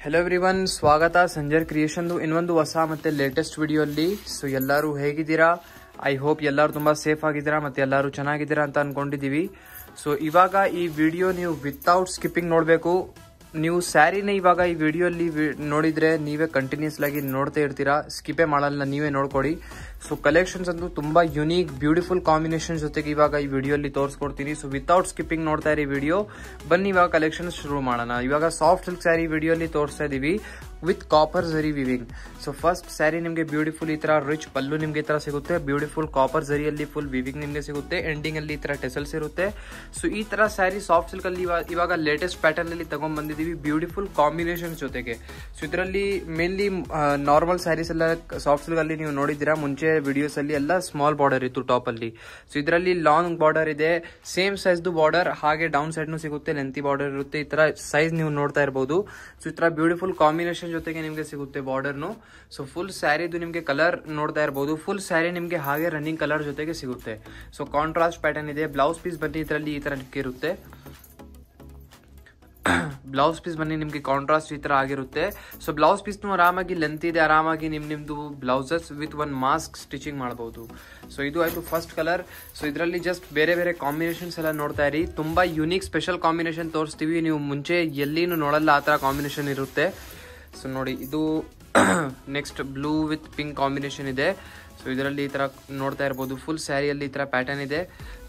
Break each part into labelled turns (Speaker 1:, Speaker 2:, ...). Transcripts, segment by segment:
Speaker 1: Hello everyone, ಸ್ವಾಗತ Sanjar creation ಇನ್ನೊಂದು ಹೊಸ ಮತ್ತೆ ಲೇಟೆಸ್ಟ್ ವಿಡಿಯೋ ಅಲ್ಲಿ. ಸೊ ಎಲ್ಲರೂ ಹೇಗಿದ್ದೀರಾ? ಐ ಹೋಪ್ ಎಲ್ಲರೂ ತುಂಬಾ ಸೇಫ್ ಆಗಿದ್ದೀರಾ ಮತ್ತೆ ಎಲ್ಲರೂ ಚೆನ್ನಾಗಿದ್ದೀರಾ ಅಂತ ಅನ್ಕೊಂಡಿದೀವಿ. ಸೊ ಇವಾಗ ಈ ವಿಡಿಯೋ ನೀವು ವಿತೌಟ್ ಸ್ಕಿಪ್ಪಿಂಗ್ ನೋಡಬೇಕು. ನೀವು ಸ್ಯಾರಿನ ಇವಾಗ ಈ ವಿಡಿಯೋ ಅಲ್ಲಿ ನೋಡಿದ್ರೆ ನೀವೇ ಕಂಟಿನ್ಯೂಸ್ ಆಗಿ ನೋಡ್ತಾ ಇರ್ತೀರಾ, ಸ್ಕಿಪೇ ಮಾಡಲ್ಲ, ನೀವೇ ನೋಡ್ಕೊಡಿ. ಸೊ ಕಲೆಕ್ಷನ್ಸ್ ಅಂತೂ ತುಂಬಾ ಯುನೀಕ್ ಬ್ಯೂಟಿಫುಲ್ ಕಾಂಬಿನೇಷನ್ ಜೊತೆಗೆ ಇವಾಗ ಈ ವಿಡಿಯೋ ಅಲ್ಲಿ ತೋರಿಸ್ಕೊಡ್ತೀನಿ. ಸೊ ವಿತೌಟ್ ಸ್ಕಿಪ್ಪಿಂಗ್ ನೋಡ್ತಾ ಇರಿ ವಿಡಿಯೋ. ಬನ್ನಿ ಇವಾಗ ಕಲೆಕ್ಷನ್ ಶುರು ಮಾಡೋಣ. ಇವಾಗ ಸಾಫ್ಟ್ ಸಿಲ್ಕ್ ಸ್ಯಾರಿ ವಿಡಿಯೋ ಅಲ್ಲಿ ತೋರಿಸ್ತಾ ಇದೀವಿ ವಿತ್ ಕಾಪರ್ ಜರಿ ವಿವಿಂಗ್. ಸೊ ಫಸ್ಟ್ ಸ್ಯಾರಿ ನಿಮಗೆ ಬ್ಯೂಟಿಫುಲ್ ಈ ತರ ರಿಚ್ ಪಲ್ಲು ನಿಮ್ಗೆ ಈ ತರ ಸಿಗುತ್ತೆ. ಬ್ಯೂಟಿಫುಲ್ ಕಾಪರ್ ಜರಿಯಲ್ಲಿ ಫುಲ್ ವಿವಿಂಗ್ ನಿಮ್ಗೆ ಸಿಗುತ್ತೆ. ಎಂಡಿಂಗ್ ಅಲ್ಲಿ ಈ ತರ ಟೆಸಲ್ಸ್ ಇರುತ್ತೆ. ಸೊ ಈ ತರ ಸ್ಯಾರಿ ಸಾಫ್ಟ್ ಸಿಲ್ಕ್ ಅಲ್ಲಿ ಇವಾಗ ಲೇಟೆಸ್ಟ್ ಪ್ಯಾಟರ್ನ್ ಅಲ್ಲಿ ತಗೊಂಡ್ ಬಂದಿದೀವಿ ಬ್ಯೂಟಿಫುಲ್ ಕಾಂಬಿನೇಷನ್ ಜೊತೆಗೆ. ಸೊ ಇದರಲ್ಲಿ ಮೇನ್ಲಿ ನಾರ್ಮಲ್ ಸ್ಯಾರೀಸ್ ಎಲ್ಲ ಸಾಫ್ಟ್ ಸಿಲ್ಕ್ ಅಲ್ಲಿ ನೀವು ನೋಡಿದ್ದೀರಾ ಮುಂಚೆ ವಿಡಿಯೋಸ್ ಅಲ್ಲಿ ಎಲ್ಲ ಸ್ಮಾಲ್ ಬಾರ್ಡರ್ ಇತ್ತು ಟಾಪ್ ಅಲ್ಲಿ. ಸೊ ಇದರಲ್ಲಿ ಲಾಂಗ್ ಬಾರ್ಡರ್ ಇದೆ, ಸೇಮ್ ಸೈಜ್ ಬಾರ್ಡರ್, ಹಾಗೆ ಡೌನ್ ಸೈಡ್ ಸಿಗುತ್ತೆ, ಲೆಂತಿ ಬಾರ್ಡರ್ ಇರುತ್ತೆ. ಈ ತರ ಸೈಜ್ ನೀವು ನೋಡ್ತಾ ಇರಬಹುದು. ಸೊ ಈ ತರ ಬ್ಯೂಟಿಫುಲ್ ಕಾಂಬಿನೇಷನ್ ಜೊತೆಗೆ ನಿಮ್ಗೆ ಸಿಗುತ್ತೆ ಬಾರ್ಡರ್ನು. ಸೊ ಫುಲ್ ಸ್ಯಾರಿದು ನಿಮ್ಗೆ ಕಲರ್ ನೋಡ್ತಾ ಇರಬಹುದು. ಫುಲ್ ಸ್ಯಾರಿ ನಿಮ್ಗೆ ಹಾಗೆ ರನ್ನಿಂಗ್ ಕಲರ್ ಜೊತೆಗೆ ಸಿಗುತ್ತೆ. ಸೊ ಕಾಂಟ್ರಾಸ್ಟ್ ಪ್ಯಾಟರ್ನ್ ಇದೆ. ಬ್ಲೌಸ್ ಪೀಸ್ ಬನ್ನಿ ಇದರಲ್ಲಿ ಈ ತರ ಇರುತ್ತೆ. ಬ್ಲೌಸ್ ಪೀಸ್ ಬನ್ನಿ ನಿಮ್ಗೆ ಕಾಂಟ್ರಾಸ್ಟ್ ಈ ತರ ಆಗಿರುತ್ತೆ. ಸೊ ಬ್ಲೌಸ್ ಪೀಸ್ ಆರಾಮಾಗಿ ಲೆಂತ್ ಇದೆ, ಆರಾಮಾಗಿ ನಿಮ್ದು blouses with one mask stitching ಮಾಡಬಹುದು. ಸೊ ಇದು ಆಯ್ತು ಫಸ್ಟ್ ಕಲರ್. ಸೊ ಇದರಲ್ಲಿ ಜಸ್ಟ್ ಬೇರೆ ಬೇರೆ ಕಾಂಬಿನೇಷನ್ಸ್ ಎಲ್ಲ ನೋಡ್ತಾ ಇರಿ. ತುಂಬಾ ಯುನೀಕ್ ಸ್ಪೆಷಲ್ ಕಾಂಬಿನೇಷನ್ ತೋರಿಸ್ತೀವಿ, ನೀವು ಮುಂಚೆ ಎಲ್ಲಿನೂ ನೋಡಲ್ಲ ಆ ತರ ಕಾಂಬಿನೇಷನ್ ಇರುತ್ತೆ. ಸೊ ನೋಡಿ ಇದು next blue with pink combination ಇದೆ. ಸೊ ಇದರಲ್ಲಿ ಈ ತರ ನೋಡ್ತಾ ಇರಬಹುದು. ಫುಲ್ ಸ್ಯಾರಿಯಲ್ಲಿ ಈ ತರ ಪ್ಯಾಟರ್ನ್ ಇದೆ.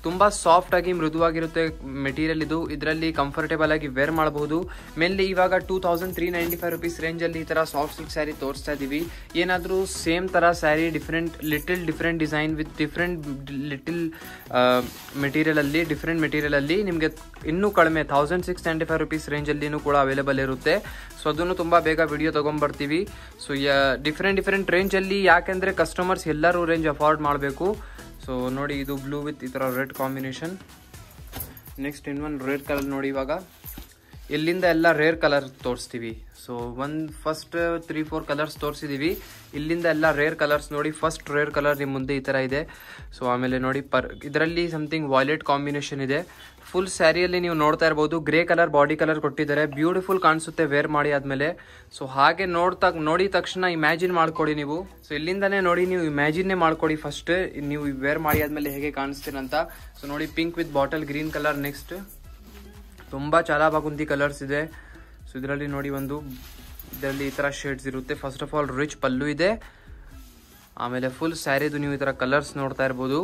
Speaker 1: ತುಂಬಾ ಸಾಫ್ಟ್ ಆಗಿ ಮೃದುವಾಗಿರುತ್ತೆ ಮೆಟೀರಿಯಲ್ ಇದು. ಇದರಲ್ಲಿ ಕಂಫರ್ಟೇಬಲ್ ಆಗಿ ವೇರ್ ಮಾಡಬಹುದು. ಮೇನ್ಲಿ ಇವಾಗ 2395 ರುಪೀಸ್ ರೇಂಜ್ ಅಲ್ಲಿ ಈ ತರ ಸಾಫ್ಟ್ ಸಿಲ್ಕ್ ಸ್ಯಾರಿ ತೋರಿಸ್ತಾ ಇದೀವಿ. ಏನಾದ್ರೂ ಸೇಮ್ ತರ sari different design with different material ಅಲ್ಲಿ ನಿಮ್ಗೆ ಇನ್ನೂ ಕಡಿಮೆ 1695 ರುಪೀಸ್ ರೇಂಜ್ ಅಲ್ಲಿನೂ ಕೂಡ ಅವೈಲೇಬಲ್ ಇರುತ್ತೆ. ಸೊ ಅದನ್ನು ತುಂಬಾ ಬೇಗ ವಿಡಿಯೋ ತಗೊಂಡ್ಬರ್ತೀವಿ. ಸೊ ಡಿಫ್ರೆಂಟ್ ರೇಂಜ್ ಅಲ್ಲಿ, ಯಾಕೆಂದ್ರೆ ಕಸ್ಟಮರ್ಸ್ ಎಲ್ಲರೂ ರೇಂಜ್ ಅಫೋರ್ಡ್ ಮಾಡಬೇಕು. ಸೊ ನೋಡಿ ಇದು ಬ್ಲೂ ವಿತ್ ಈ ತರ ರೆಡ್ ಕಾಂಬಿನೇಷನ್. ನೆಕ್ಸ್ಟ್ ಇನ್ನೊಂದು ರೇರ್ ಕಲರ್ ನೋಡಿ. ಇವಾಗ ಇಲ್ಲಿಂದ ಎಲ್ಲ ರೇರ್ ಕಲರ್ ತೋರಿಸ್ತೀವಿ. ಸೊ ಫಸ್ಟ್ 3-4 ಕಲರ್ಸ್ ತೋರಿಸಿದೀವಿ. ಇಲ್ಲಿಂದ ಎಲ್ಲ ರೇರ್ ಕಲರ್ಸ್ ನೋಡಿ. ಫಸ್ಟ್ ರೇರ್ ಕಲರ್ ನಿಮ್ ಮುಂದೆ ಈ ತರ ಇದೆ. ಸೊ ಆಮೇಲೆ ನೋಡಿ ಇದರಲ್ಲಿ ಸಮಥಿಂಗ್ ವಾಯ್ಲೆಟ್ ಕಾಂಬಿನೇಷನ್ ಇದೆ. ಫುಲ್ ಸ್ಯಾರಿಯಲ್ಲಿ ನೀವು ನೋಡ್ತಾ ಇರಬಹುದು. ಗ್ರೇ ಕಲರ್ ಬಾಡಿ ಕಲರ್ ಕೊಟ್ಟಿದ್ದಾರೆ. ಬ್ಯೂಟಿಫುಲ್ ಕಾಣಿಸುತ್ತೆ ವೇರ್ ಮಾಡಿ ಆದ್ಮೇಲೆ. ಸೊ ಹಾಗೆ ನೋಡಿದ ತಕ್ಷಣ ಇಮ್ಯಾಜಿನ್ ಮಾಡ್ಕೊಡಿ ನೀವು. ಸೊ ಇಲ್ಲಿಂದಾನೇ ನೋಡಿ ನೀವು ಇಮ್ಯಾಜಿನ್ ಮಾಡ್ಕೊಡಿ ಫಸ್ಟ್, ನೀವು ವೇರ್ ಮಾಡಿ ಆದ್ಮೇಲೆ ಹೇಗೆ ಕಾಣಿಸ್ತೀರಂತ. ಸೊ ನೋಡಿ pink with bottle green colour. Next ತುಂಬಾ ಚಾಲಾಬಾಗುಂತಿ ಕಲರ್ಸ್ ಇದೆ. ಸೊ ಇದರಲ್ಲಿ ನೋಡಿ ಇದರಲ್ಲಿ ಈ ತರ ಶೇಡ್ಸ್ ಇರುತ್ತೆ. ಫಸ್ಟ್ ಆಫ್ ಆಲ್ ರಿಚ್ ಪಲ್ಲು ಇದೆ. ಆಮೇಲೆ ಫುಲ್ ಸ್ಯಾರಿದು ನೀವು ಈ ತರ ಕಲರ್ಸ್ ನೋಡ್ತಾ ಇರಬಹುದು.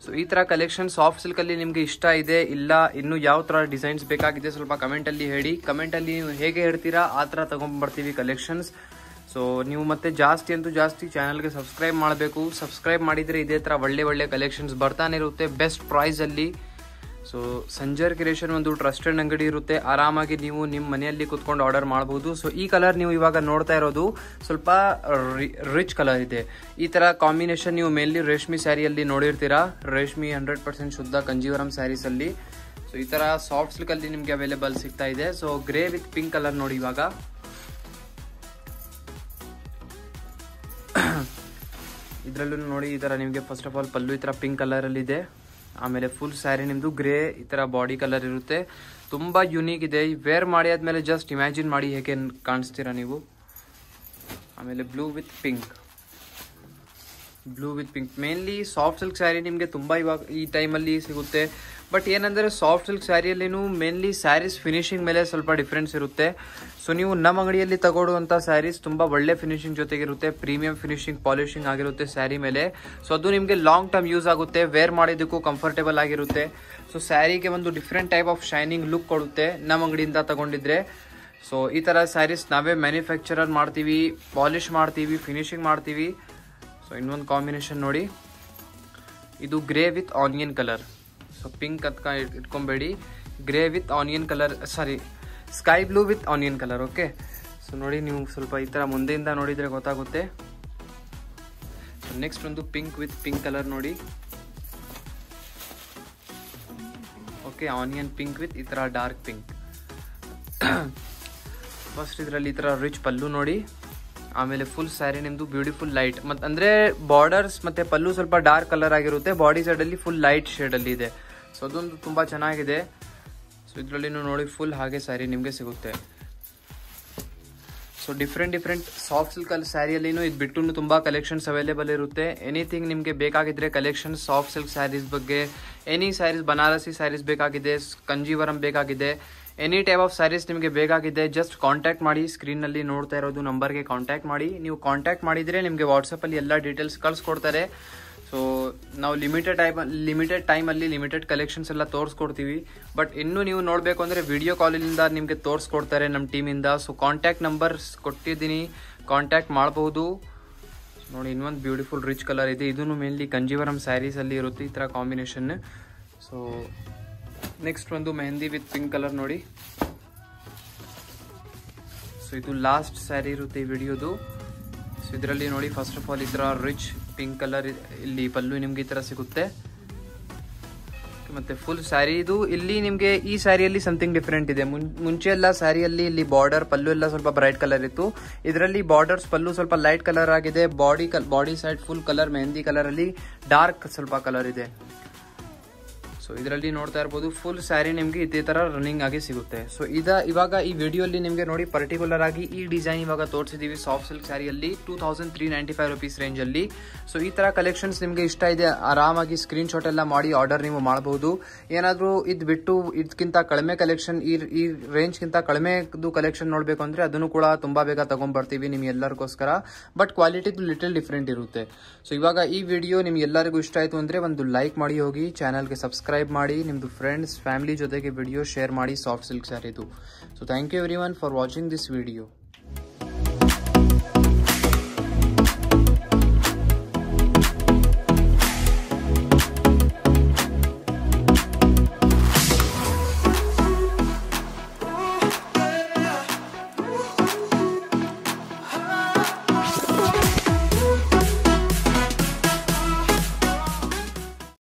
Speaker 1: ಸೊ ಈ ತರ ಕಲೆಕ್ಷನ್ ಸಾಫ್ಟ್ ಸಿಲ್ಕ್ ಅಲ್ಲಿ ನಿಮ್ಗೆ ಇಷ್ಟ ಇದೆ ಇಲ್ಲ, ಇನ್ನು ಯಾವ ತರ ಡಿಸೈನ್ಸ್ ಬೇಕಾಗಿದೆ ಸ್ವಲ್ಪ ಕಮೆಂಟ್ ಅಲ್ಲಿ ಹೇಳಿ. ಕಮೆಂಟ್ ಅಲ್ಲಿ ನೀವು ಹೇಗೆ ಹೇಳ್ತೀರಾ ಆ ತರ ತಗೊಂಡ್ಬರ್ತೀವಿ ಕಲೆಕ್ಷನ್ಸ್. ಸೊ ನೀವು ಮತ್ತೆ ಜಾಸ್ತಿ ಚಾನಲ್ಗೆ ಸಬ್ಸ್ಕ್ರೈಬ್ ಮಾಡಬೇಕು. ಸಬ್ಸ್ಕ್ರೈಬ್ ಮಾಡಿದ್ರೆ ಇದೇ ತರ ಒಳ್ಳೆ ಕಲೆಕ್ಷನ್ಸ್ ಬರ್ತಾನೆ ಇರುತ್ತೆ ಬೆಸ್ಟ್ ಪ್ರೈಸ್ ಅಲ್ಲಿ. ಸೊ ಸಂಜರ್ ಕ್ರಿಯೇಷನ್ ಒಂದು ಟ್ರಸ್ಟೆಡ್ ಅಂಗಡಿ ಇರುತ್ತೆ. ಆರಾಮಾಗಿ ನೀವು ನಿಮ್ಮ ಮನೆಯಲ್ಲಿ ಕುತ್ಕೊಂಡು ಆರ್ಡರ್ ಮಾಡಬಹುದು. ಸೊ ಈ ಕಲರ್ ನೀವು ಇವಾಗ ನೋಡ್ತಾ ಇರೋದು ಸ್ವಲ್ಪ ರಿಚ್ ಕಲರ್ ಇದೆ. ಈ ತರ ಕಾಂಬಿನೇಷನ್ ನೀವು ಮೇನ್ಲಿ ರೇಷ್ಮೆ ಸ್ಯಾರಿಯಲ್ಲಿ ನೋಡಿರ್ತೀರಾ. ರೇಷ್ಮೆ 100% ಶುದ್ಧ ಕಂಜೀವರಂ ಸ್ಯಾರೀಸ್ ಅಲ್ಲಿ. ಸೊ ಈ ತರ ಸಾಫ್ಟ್ ಸಿಲ್ಕ್ ಅಲ್ಲಿ ನಿಮ್ಗೆ ಅವೈಲೇಬಲ್ ಸಿಗ್ತಾ ಇದೆ. So grey with pink colour ನೋಡಿ. ಇವಾಗ ಇದ್ರಲ್ಲೂ ನೋಡಿ ಈ ತರ ನಿಮ್ಗೆ ಫಸ್ಟ್ ಆಫ್ ಆಲ್ ಪಲ್ಲು ಈ ತರ ಪಿಂಕ್ ಕಲರ್ ಅಲ್ಲಿ ಇದೆ. ಆಮೇಲೆ ಫುಲ್ ಸ್ಯಾರಿ ನಿಮ್ದು ಗ್ರೇ ಈ ತರ ಬಾಡಿ ಕಲರ್ ಇರುತ್ತೆ. ತುಂಬಾ ಯುನೀಕ್ ಇದೆ. ವೇರ್ ಮಾಡಿ ಆದ್ಮೇಲೆ ಜಸ್ಟ್ ಇಮ್ಯಾಜಿನ್ ಮಾಡಿ ಹೇಗೆ ಕಾಣಿಸ್ತೀರಾ ನೀವು. ಆಮೇಲೆ blue with pink mainly soft silk sari ನಿಮ್ಗೆ ತುಂಬಾ ಇವಾಗ ಈ ಟೈಮಲ್ಲಿ ಸಿಗುತ್ತೆ. ಬಟ್ ಏನಂದ್ರೆ ಸಾಫ್ಟ್ ಸಿಲ್ಕ್ ಸ್ಯಾರಿಯಲ್ಲಿನೂ ಮೇನ್ಲಿ ಸ್ಯಾರೀಸ್ ಫಿನಿಶಿಂಗ್ ಮೇಲೆ ಸ್ವಲ್ಪ ಡಿಫ್ರೆನ್ಸ್ ಇರುತ್ತೆ. ಸೊ ನೀವು ನಮ್ಮ ಅಂಗಡಿಯಲ್ಲಿ ತಗೊಳ್ಳುವಂತ ಸ್ಯಾರೀಸ್ ತುಂಬಾ ಒಳ್ಳೆ ಫಿನಿಶಿಂಗ್ ಜೊತೆಗಿರುತ್ತೆ. ಪ್ರೀಮಿಯಂ ಫಿನಿಶಿಂಗ್ ಪಾಲಿಶಿಂಗ್ ಆಗಿರುತ್ತೆ ಸ್ಯಾರಿ ಮೇಲೆ. ಸೊ ಅದು ನಿಮ್ಗೆ ಲಾಂಗ್ ಟರ್ಮ್ ಯೂಸ್ ಆಗುತ್ತೆ. ವೇರ್ ಮಾಡೋದಕ್ಕೂ ಕಂಫರ್ಟೇಬಲ್ ಆಗಿರುತ್ತೆ. ಸೊ ಸ್ಯಾರಿಗೆ ಒಂದು different type of shining look ಕೊಡುತ್ತೆ ನಮ್ಮ ಅಂಗಡಿಯಿಂದ ತಗೊಂಡಿದ್ರೆ. ಸೊ ಈ ತರ ಸ್ಯಾರೀಸ್ ನಾವೇ ಮ್ಯಾನುಫ್ಯಾಕ್ಚರರ್ ಮಾಡ್ತೀವಿ, ಪಾಲಿಶ್ ಮಾಡ್ತೀವಿ, ಫಿನಿಶಿಂಗ್ ಮಾಡ್ತೀವಿ. ಸೊ ಇನ್ನೊಂದು ಕಾಂಬಿನೇಷನ್ ನೋಡಿ. ಇದು grey with onion colour. So pink ಇಟ್ಕೊಂಬೇಡಿ. Grey with onion colour, sorry sky blue with onion colour. Okay. So ನೋಡಿ ನೀವು ಸ್ವಲ್ಪ ಈ ತರ ಮುಂದೆಯಿಂದ ನೋಡಿದ್ರೆ ಗೊತ್ತಾಗುತ್ತೆ. ನೆಕ್ಸ್ಟ್ ಒಂದು ಪಿಂಕ್ ವಿತ್ ಪಿಂಕ್ ಕಲರ್ ನೋಡಿ. ಓಕೆ, ಆನಿಯನ್ ಪಿಂಕ್ ವಿತ್ ಈ ತರ ಡಾರ್ಕ್ ಪಿಂಕ್. ಫಸ್ಟ್ ಇದರಲ್ಲಿ ಈ ತರ ರಿಚ್ ಪಲ್ಲು ನೋಡಿ. ಆಮೇಲೆ ಫುಲ್ ಸ್ಯಾರಿ ನಿಮ್ದು ಬ್ಯೂಟಿಫುಲ್ ಲೈಟ್ ಅಂದ್ರೆ ಬಾರ್ಡರ್ಸ್ ಮತ್ತೆ ಪಲ್ಲು ಸ್ವಲ್ಪ ಡಾರ್ಕ್ ಕಲರ್ ಆಗಿರುತ್ತೆ. ಬಾಡಿ ಸೈಡ್ ಅಲ್ಲಿ ಫುಲ್ ಲೈಟ್ ಶೇಡ್ ಅಲ್ಲಿ ಇದೆ. ಸೊ ಅದೊಂದು ತುಂಬಾ ಚೆನ್ನಾಗಿದೆ. ಸೊ ಇದರಲ್ಲಿ ನೋಡಿ ಫುಲ್ ಹಾಗೆ ಸ್ಯಾರಿ ನಿಮ್ಗೆ ಸಿಗುತ್ತೆ. ಸೊ ಡಿಫ್ರೆಂಟ್ ಸಾಫ್ಟ್ ಸಿಲ್ಕ್ ಸ್ಯಾರಿಯಲ್ಲಿನೂ ಇದು ಬಿಟ್ಟು ತುಂಬ ಕಲೆಕ್ಷನ್ಸ್ ಅವೈಲೇಬಲ್ ಇರುತ್ತೆ. ಎನಿಥಿಂಗ್ ನಿಮಗೆ ಬೇಕಾಗಿದ್ರೆ ಕಲೆಕ್ಷನ್ಸ್ ಸಾಫ್ಟ್ ಸಿಲ್ಕ್ ಸ್ಯಾರೀಸ್ ಬಗ್ಗೆ, ಎನಿ ಸ್ಯಾರೀಸ್, ಬನಾರಸಿ ಸ್ಯಾರೀಸ್ ಬೇಕಾಗಿದೆ, ಕಂಜೀವರಂ ಬೇಕಾಗಿದೆ, ಎನಿ ಟೈಪ್ ಆಫ್ ಸ್ಯಾರೀಸ್ ನಿಮಗೆ ಬೇಕಾಗಿದೆ, ಜಸ್ಟ್ ಕಾಂಟ್ಯಾಕ್ಟ್ ಮಾಡಿ. ಸ್ಕ್ರೀನಲ್ಲಿ ನೋಡ್ತಾ ಇರೋದು ನಂಬರ್ಗೆ ಕಾಂಟ್ಯಾಕ್ಟ್ ಮಾಡಿ. ನೀವು ಕಾಂಟ್ಯಾಕ್ಟ್ ಮಾಡಿದರೆ ನಿಮಗೆ ವಾಟ್ಸಪ್ಪಲ್ಲಿ ಎಲ್ಲ ಡೀಟೇಲ್ಸ್ ಕಳಿಸ್ಕೊಡ್ತಾರೆ. ಸೊ ನಾವು ಲಿಮಿಟೆಡ್ ಟೈಮಲ್ಲಿ ಲಿಮಿಟೆಡ್ ಕಲೆಕ್ಷನ್ಸ್ ಎಲ್ಲ ತೋರಿಸ್ಕೊಡ್ತೀವಿ. ಬಟ್ ಇನ್ನೂ ನೀವು ನೋಡಬೇಕು ಅಂದರೆ ವಿಡಿಯೋ ಕಾಲಿಂದ ನಿಮಗೆ ತೋರಿಸ್ಕೊಡ್ತಾರೆ ನಮ್ಮ ಟೀಮಿಂದ. ಸೊ ಕಾಂಟ್ಯಾಕ್ಟ್ ನಂಬರ್ಸ್ ಕೊಟ್ಟಿದ್ದೀನಿ, ಕಾಂಟ್ಯಾಕ್ಟ್ ಮಾಡಬಹುದು. ನೋಡಿ, ಇನ್ನೊಂದು ಬ್ಯೂಟಿಫುಲ್ ರಿಚ್ ಕಲರ್ ಇದೆ. ಇದೂ ಮೇನ್ಲಿ ಕಂಜೀವರಂ ಸ್ಯಾರೀಸಲ್ಲಿ ಇರುತ್ತೆ ಈ ಥರ ಕಾಂಬಿನೇಷನ್. ಸೊ ನೆಕ್ಸ್ಟ್ ಒಂದು ಮೆಹಂದಿ ವಿತ್ ಪಿಂಕ್ ಕಲರ್ ನೋಡಿ. ಸೊ ಇದು ಲಾಸ್ಟ್ ಸ್ಯಾರಿ ಇರುತ್ತೆ ಈ ವಿಡಿಯೋದು. ಸೊ ಇದರಲ್ಲಿ ನೋಡಿ, ಫಸ್ಟ್ ಆಫ್ ಆಲ್ ಈ ಥರ ರಿಚ್ ಪಿಂಕ್ ಕಲರ್, ಇಲ್ಲಿ ಪಲ್ಲು ನಿಮ್ಗೆ ಈ ಥರ ಸಿಗುತ್ತೆ. ಮತ್ತೆ ಫುಲ್ ಸ್ಯಾರಿ ಇದು. ಇಲ್ಲಿ ನಿಮಗೆ ಈ ಸ್ಯಾರಿಯಲ್ಲಿ ಸಮಥಿಂಗ್ ಡಿಫ್ರೆಂಟ್ ಇದೆ. ಮುಂಚೆ ಎಲ್ಲ ಸ್ಯಾರಿಯಲ್ಲಿ ಇಲ್ಲಿ ಬಾರ್ಡರ್, ಪಲ್ಲು ಎಲ್ಲ ಸ್ವಲ್ಪ ಬ್ರೈಟ್ ಕಲರ್ ಇತ್ತು. ಇದರಲ್ಲಿ ಬಾರ್ಡರ್ಸ್, ಪಲ್ಲು ಸ್ವಲ್ಪ ಲೈಟ್ ಕಲರ್ ಆಗಿದೆ. Body side full colour mehndi colour ಅಲ್ಲಿ ಡಾರ್ಕ್ ಸ್ವಲ್ಪ ಕಲರ್ ಇದೆ. ಸೊ ಇದರಲ್ಲಿ ನೋಡ್ತಾ ಇರ್ಬೋದು, ಫುಲ್ ಸ್ಯಾರಿ ನಿಮಗೆ ಇದೇ ತರ ರನ್ನಿಂಗ್ ಆಗಿ ಸಿಗುತ್ತೆ. ಸೊ ಇವಾಗ ಈ ವಿಡಿಯೋಲಿ ನಿಮಗೆ ನೋಡಿ ಪರ್ಟಿಕ್ಯುಲರ್ ಆಗಿ ಈ ಡಿಸೈನ್ ಇವಾಗ ತೋರಿಸಿದೀವಿ ಸಾಫ್ಟ್ ಸಿಲ್ಕ್ ಸ್ಯಾರಿಯಲ್ಲಿ 2395 rupees ರೇಂಜ್ ಅಲ್ಲಿ. ಸೊ ಈ ತರ ಕಲೆಕ್ಷನ್ಸ್ ನಿಮಗೆ ಇಷ್ಟ ಇದೆ, ಆರಾಮಾಗಿ ಸ್ಕ್ರೀನ್ ಶಾಟ್ ಎಲ್ಲ ಮಾಡಿ ಆರ್ಡರ್ ನೀವು ಮಾಡಬಹುದು. ಏನಾದ್ರೂ ಇದು ಬಿಟ್ಟು ಇದಕ್ಕಿಂತ ಕಡಿಮೆ ಕಲೆಕ್ಷನ್, ಈ ರೇಂಜ್ ಗಿಂತ ಕಡಿಮೆದು ಕಲೆಕ್ಷನ್ ನೋಡ್ಬೇಕು ಅಂದ್ರೆ ಅದನ್ನು ಕೂಡ ತುಂಬಾ ಬೇಗ ತಗೊಂಡ್ಬರ್ತೀವಿ ನಿಮ್ಗೆ ಎಲ್ಲರಿಗೋಸ್ಕರ. ಬಟ್ ಕ್ವಾಲಿಟಿ ಲಿಟಲ್ ಡಿಫ್ರೆಂಟ್ ಇರುತ್ತೆ. ಸೊ ಇವಾಗ ಈ ವಿಡಿಯೋ ನಿಮ್ಗೆ ಎಲ್ಲರಿಗೂ ಇಷ್ಟ ಆಯ್ತು ಅಂದ್ರೆ ಒಂದು ಲೈಕ್ ಮಾಡಿ ಹೋಗಿ, ಚಾನಲ್ಗೆ ಸಬ್ಸ್ಕ್ರೈಬ್ ಮಾಡಿ, ನಿಮ್ದು ಫ್ರೆಂಡ್ಸ್ ಫ್ಯಾಮಿಲಿ ಜೊತೆಗೆ ವಿಡಿಯೋ ಶೇರ್ ಮಾಡಿ ಸಾಫ್ಟ್ ಸಿಲ್ಕ್ ಸ್ಯಾರಿದು. So thank you everyone for watching this video.